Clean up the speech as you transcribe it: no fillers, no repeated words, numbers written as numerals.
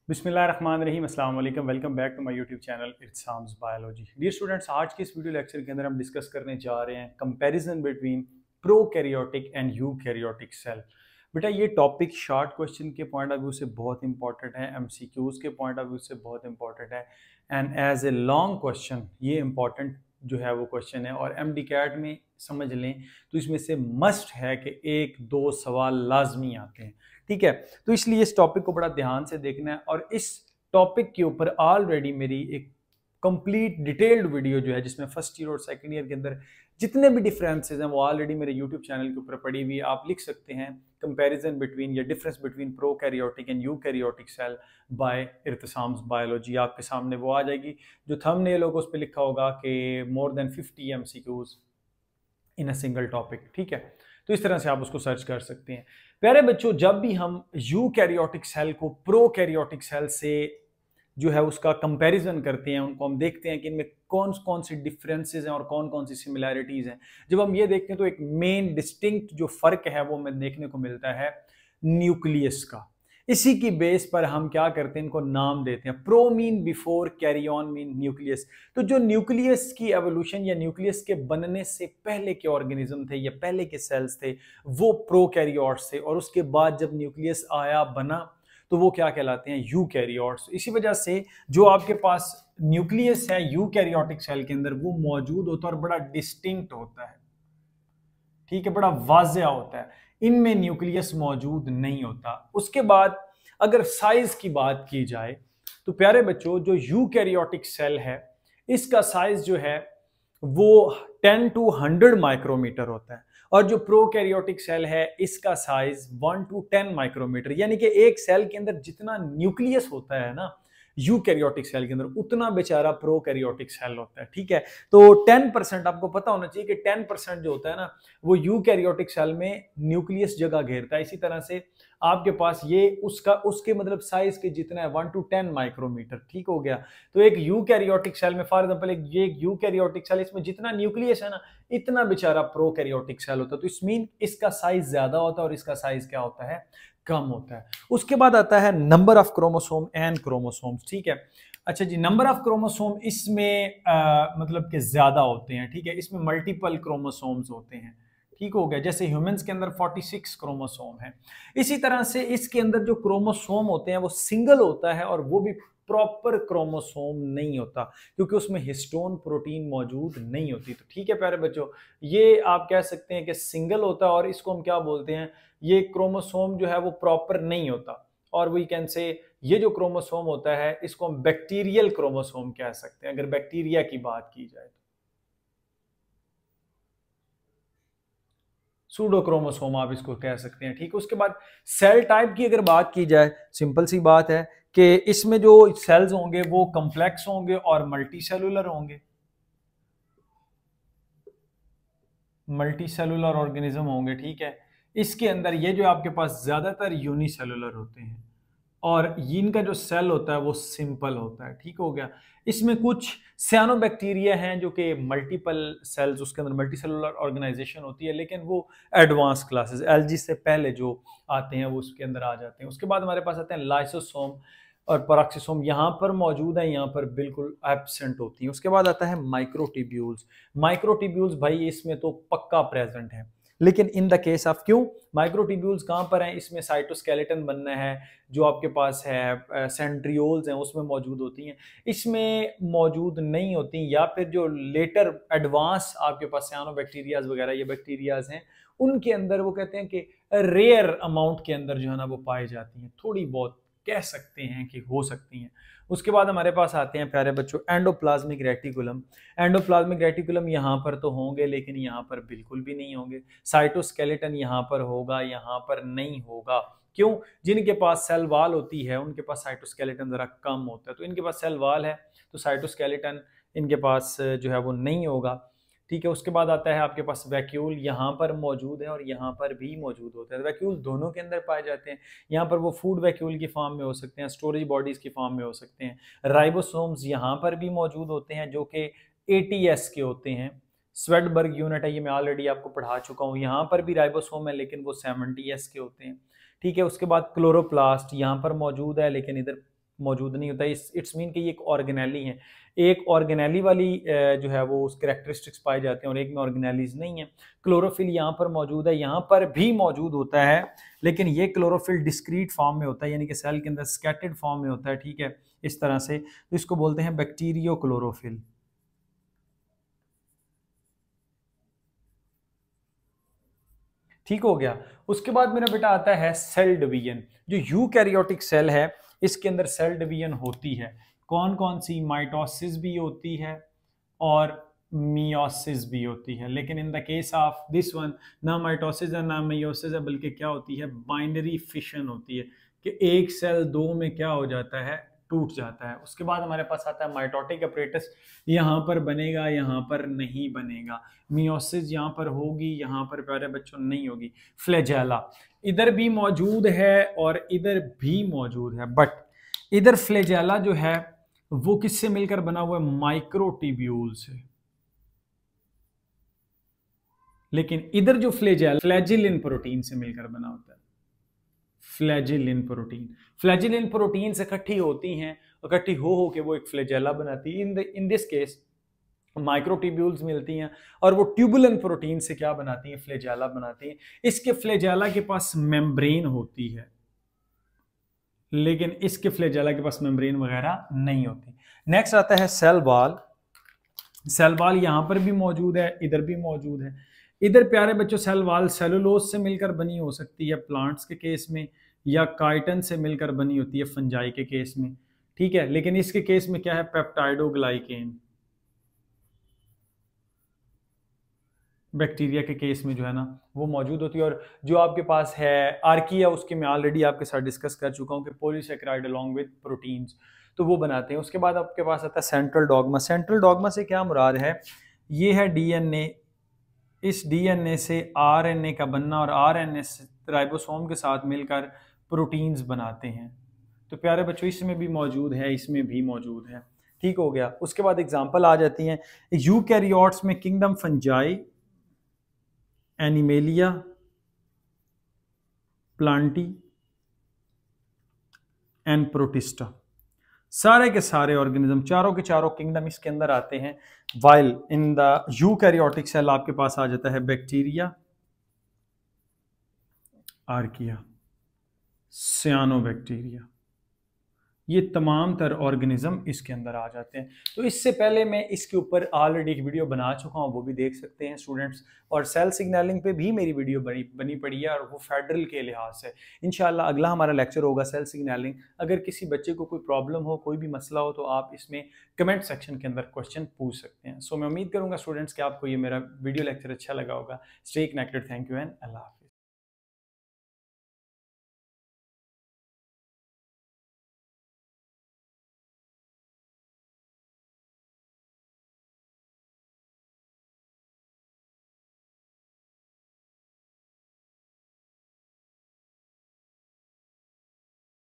बिस्मिल्लाहिर्रहमानिर्रहीम अस्सलाम वालेकुम। Welcome back to my YouTube channel Irtisam's biology. Dear students, आज के इस वीडियो लेक्चर के अंदर हम डिस्कस करने जा रहे हैं comparison between prokaryotic and eukaryotic cell. बेटा ये टॉपिक शॉर्ट क्वेश्चन के पॉइंट ऑफ व्यू से बहुत इंपॉर्टेंट है, एमसीक्यूज के पॉइंट ऑफ व्यू से बहुत इंपॉर्टेंट है and as a long question ये इंपॉर्टेंट जो है वो क्वेश्चन है। और एमडी कैट में समझ लें तो इसमें से मस्ट है कि एक दो सवाल लाजमी आते हैं, ठीक है। तो इसलिए इस टॉपिक को बड़ा ध्यान से देखना है और इस टॉपिक के ऊपर ऑलरेडी मेरी एक कंप्लीट डिटेल्ड वीडियो जो है जिसमें फर्स्ट ईयर और सेकंड ईयर के अंदर जितने भी डिफरेंसेस हैं वो ऑलरेडी मेरे यूट्यूब चैनल के ऊपर पड़ी हुई है। आप लिख सकते हैं कंपैरिजन बिटवीन या difference between prokaryotic and eukaryotic cell by Irtisam's biology. आपके सामने वो आ जाएगी, जो थंबनेल होगा उस पर लिखा होगा कि more than 50 MCQs in a single topic, ठीक है। तो इस तरह से आप उसको सर्च कर सकते हैं। प्यारे बच्चों, जब भी हम यूकैरियोटिक सेल को प्रोकैरियोटिक सेल से जो है उसका कंपैरिजन करते हैं, उनको हम देखते हैं कि इनमें कौन कौन सी डिफरेंसेस हैं और कौन कौन सी सिमिलैरिटीज हैं। जब हम ये देखते हैं तो एक मेन डिस्टिंक्ट जो फर्क है वो हमें देखने को मिलता है न्यूक्लियस का। इसी की बेस पर हम क्या करते हैं, इनको नाम देते हैं। Pro mean before, karyon mean nucleus. तो जो न्यूक्लियस की एवोल्यूशन या न्यूक्लियस के बनने से पहले के ऑर्गेनिज्म थे या पहले के सेल्स थे वो प्रोकैरियोट्स थे, और उसके बाद जब न्यूक्लियस आया बना तो वो क्या कहलाते हैं, यूकैरियोट्स। इसी वजह से जो आपके पास न्यूक्लियस है यूकैरियोटिक सेल के अंदर वो मौजूद होता है और बड़ा डिस्टिंक्ट होता है, ठीक है, बड़ा वाज़ेह होता है। इनमें न्यूक्लियस मौजूद नहीं होता। उसके बाद अगर साइज की बात की जाए तो प्यारे बच्चों जो यूकैरियोटिक सेल है इसका साइज जो है वो 10 to 100 माइक्रोमीटर होता है, और जो प्रोकैरियोटिक सेल है इसका साइज 1 to 10 माइक्रोमीटर। यानी कि एक सेल के अंदर जितना न्यूक्लियस होता है ना यूकैरियोटिक सेल के अंदर, उतना बेचारा प्रोकैरियोटिक सेल होता है, ठीक है। तो 10% आपको पता होना चाहिए कि 10% जो होता है ना वो यूकैरियोटिक सेल में न्यूक्लियस जगह घेरता है। इसी तरह से आपके पास ये उसके मतलब साइज के जितना है 1 to 10 माइक्रोमीटर, ठीक हो गया। तो एक यूकैरियोटिक सेल में फॉर एग्जांपल एक यूकैरियोटिक सेल, इसमें जितना न्यूक्लियस है ना इतना बेचारा प्रोकैरियोटिक सेल होता है। तो इस मीन इसका साइज ज्यादा होता है और इसका साइज क्या होता है, कम होता है। उसके बाद आता है number of chromosome and chromosomes, ठीक है। अच्छा जी, नंबर ऑफ क्रोमोसोम इसमें मतलब कि ज्यादा होते हैं, ठीक है। इसमें मल्टीपल क्रोमोसोम्स होते हैं, ठीक हो गया। जैसे ह्यूमंस के अंदर 46 क्रोमोसोम है, इसी तरह से इसके अंदर जो क्रोमोसोम होते हैं वो सिंगल होता है और वो भी प्रॉपर क्रोमोसोम नहीं होता क्योंकि उसमें हिस्टोन प्रोटीन मौजूद नहीं होती। तो ठीक है प्यारे बच्चों, ये आप कह सकते हैं कि सिंगल होता है और इसको हम क्या बोलते हैं, ये क्रोमोसोम जो है वो प्रॉपर नहीं होता। और वी कैन से ये जो क्रोमोसोम होता है इसको हम बैक्टीरियल क्रोमोसोम कह सकते हैं अगर बैक्टीरिया की बात की जाए। सूडोक्रोमोसोम आप इसको कह सकते हैं, ठीक है। उसके बाद सेल टाइप की अगर बात की जाए, सिंपल सी बात है कि इसमें जो सेल्स होंगे वो कॉम्प्लेक्स होंगे और मल्टी सेलुलर होंगे, मल्टी सेलुलर ऑर्गेनिज्म होंगे, ठीक है। इसके अंदर ये जो आपके पास ज्यादातर यूनिसेलुलर होते हैं और इनका जो सेल होता है वो सिंपल होता है, ठीक हो गया। इसमें कुछ सियानोबैक्टीरिया हैं जो कि मल्टीपल सेल्स, उसके अंदर मल्टी सेलुलर ऑर्गेनाइजेशन होती है, लेकिन वो एडवांस क्लासेस एलजी से पहले जो आते हैं वो उसके अंदर आ जाते हैं। उसके बाद हमारे पास आते हैं लाइसोसोम और पेरोक्सिसोम, यहाँ पर मौजूद है, यहाँ पर बिल्कुल एब्सेंट होती है। उसके बाद आता है माइक्रोट्यूब्यूल्स। माइक्रोट्यूब्यूल्स भाई इसमें तो पक्का प्रेजेंट है, लेकिन इन द केस ऑफ, क्यों माइक्रोट्यूब्यूल्स कहाँ पर हैं, इसमें साइटोस्केलेटन बनना है, जो आपके पास है सेंट्रियोल्स हैं उसमें मौजूद होती हैं, इसमें मौजूद नहीं होती। या फिर जो लेटर एडवांस आपके पास सियानोबैक्टीरियाज वगैरह ये बैक्टीरियाज हैं उनके अंदर वो कहते हैं कि रेयर अमाउंट के अंदर जो है ना वो पाई जाती हैं, थोड़ी बहुत कह सकते हैं कि हो सकती हैं। उसके बाद हमारे पास आते हैं प्यारे बच्चों एंडोप्लाज्मिक रेटिकुलम। एंडोप्लाज्मिक रेटिकुलम यहाँ पर तो होंगे लेकिन यहाँ पर बिल्कुल भी नहीं होंगे। साइटोस्केलेटन यहाँ पर होगा, यहाँ पर नहीं होगा। क्यों, जिनके पास सेल वाल होती है उनके पास साइटोस्केलेटन जरा कम होता है, तो इनके पास सेल वाल है तो साइटोस्केलेटन इनके पास जो है वो नहीं होगा, ठीक है। उसके बाद आता है आपके पास वैक्यूल, यहाँ पर मौजूद है और यहाँ पर भी मौजूद होता है। वैक्यूल दोनों के अंदर पाए जाते हैं, यहाँ पर वो फूड वैक्यूल की फॉर्म में हो सकते हैं, स्टोरेज बॉडीज की फॉर्म में हो सकते हैं। राइबोसोम्स यहाँ पर भी मौजूद होते हैं जो कि एटीएस के होते हैं। स्वेडबर्ग यूनिट है, ये मैं ऑलरेडी आपको पढ़ा चुका हूँ। यहाँ पर भी राइबोसोम है लेकिन वो 70s के होते हैं, ठीक है। उसके बाद क्लोरोप्लास्ट यहाँ पर मौजूद है लेकिन इधर मौजूद नहीं होता। इट्स मीन कि ये एक ऑर्गेनेली है, एक ऑर्गेनेली वाली जो है वो उस कैरेक्टरिस्टिक्स पाए जाते हैं और एक में ऑर्गेनेलीज नहीं है। क्लोरोफिल यहाँ पर मौजूद है, यहाँ पर भी मौजूद होता है, लेकिन ये क्लोरोफिल डिस्क्रीट फॉर्म में होता है, यानी कि सेल के अंदर स्कैटर्ड फॉर्म में होता है, ठीक है, इस तरह से। तो इसको बोलते हैं बैक्टीरियो क्लोरोफिल। ठीक हो गया। उसके बाद मेरा बेटा आता है सेल डिवीजन। जो यूकैरियोटिक सेल है इसके अंदर सेल डिवीजन होती है। कौन कौन सी? माइटोसिस भी होती है और मियोसिस भी होती है। लेकिन in the case of this one, ना माइटोसिस है ना मियोसिस है, बल्कि क्या होती है? बाइनरी फिशन होती है कि एक सेल दो में क्या हो जाता है? टूट जाता है। उसके बाद हमारे पास आता है माइटोटिक अपरेटस। यहाँ पर बनेगा, यहाँ पर नहीं बनेगा। मियोसिस यहाँ पर होगी, यहाँ पर प्यारे बच्चों नहीं होगी। फ्लैजेला इधर भी मौजूद है और इधर भी मौजूद है, बट इधर फ्लैजेला जो है वो किससे मिलकर बना हुआ है? माइक्रोट्यूब्यूल से। लेकिन इधर जो फ्लैजेला फ्लैजिलिन प्रोटीन से मिलकर बना होता है। फ्लैजिलिन प्रोटीन, फ्लैजिलिन प्रोटीन से इकट्ठी होती हैं, इकट्ठी हो के वो एक फ्लैजेला बनाती है। इन दिस केस माइक्रोट्यूब्यूल्स मिलती हैं और वो ट्यूबुलिन प्रोटीन से क्या बनाती हैं? फ्लैजेला बनाती हैं। इसके फ्लैजेला के पास मेम्ब्रेन होती है, लेकिन इसके फ्लैजेला के पास मेम्ब्रेन वगैरह नहीं होती। नेक्स्ट आता है सेल वॉल। सेल वॉल यहां पर भी मौजूद है, इधर भी मौजूद है। इधर प्यारे बच्चों सेल वॉल सेलुलोज से मिलकर बनी हो सकती है प्लांट्स के केस में, या काइटन से मिलकर बनी होती है फंजाई के केस में, ठीक है। लेकिन इसके केस में क्या है? पेप्टाइडोग्लाइकेन। बैक्टीरिया के केस में जो है ना वो मौजूद होती है। और जो आपके पास है आर्किया, उसके मैं ऑलरेडी आपके साथ डिस्कस कर चुका हूँ कि पॉलीसैकेराइड अलोंग विद प्रोटीन्स, तो वो बनाते हैं। उसके बाद आपके पास आता है सेंट्रल डॉगमा। सेंट्रल डॉगमा से क्या मुराद है? ये है डीएनए। इस डीएनए से आरएनए का बनना और आरएनए राइबोसोम के साथ मिलकर प्रोटीन्स बनाते हैं। तो प्यारे बच्चों इसमें भी मौजूद है, इसमें भी मौजूद है, ठीक हो गया। उसके बाद एग्जांपल आ जाती हैं यूकैरियोट्स में। Kingdom fungi, animalia, Plantae and protista, सारे के सारे ऑर्गेनिज्म, चारों के चारों किंगडम इसके अंदर आते हैं। While in the eukaryotic cell आपके पास आ जाता है बैक्टीरिया, आर्किया, सियानोबैक्टीरिया, ये तमाम तर ऑर्गेनिज्म इसके अंदर आ जाते हैं। तो इससे पहले मैं इसके ऊपर ऑलरेडी एक वीडियो बना चुका हूँ, वो भी देख सकते हैं स्टूडेंट्स। और सेल सिग्नलिंग पे भी मेरी वीडियो बनी पड़ी है, और वो फेडरल के लिहाज से। इंशाल्लाह अगला हमारा लेक्चर होगा सेल सिग्नलिंग। अगर किसी बच्चे को कोई प्रॉब्लम हो, कोई भी मसला हो, तो आप इसमें कमेंट सेक्शन के अंदर क्वेश्चन पूछ सकते हैं। सो मैं उम्मीद करूँगा स्टूडेंट्स कि आपको ये मेरा वीडियो लेक्चर अच्छा लगा होगा। Stay connected. Thank you and अल्लाह हाफ़िज़।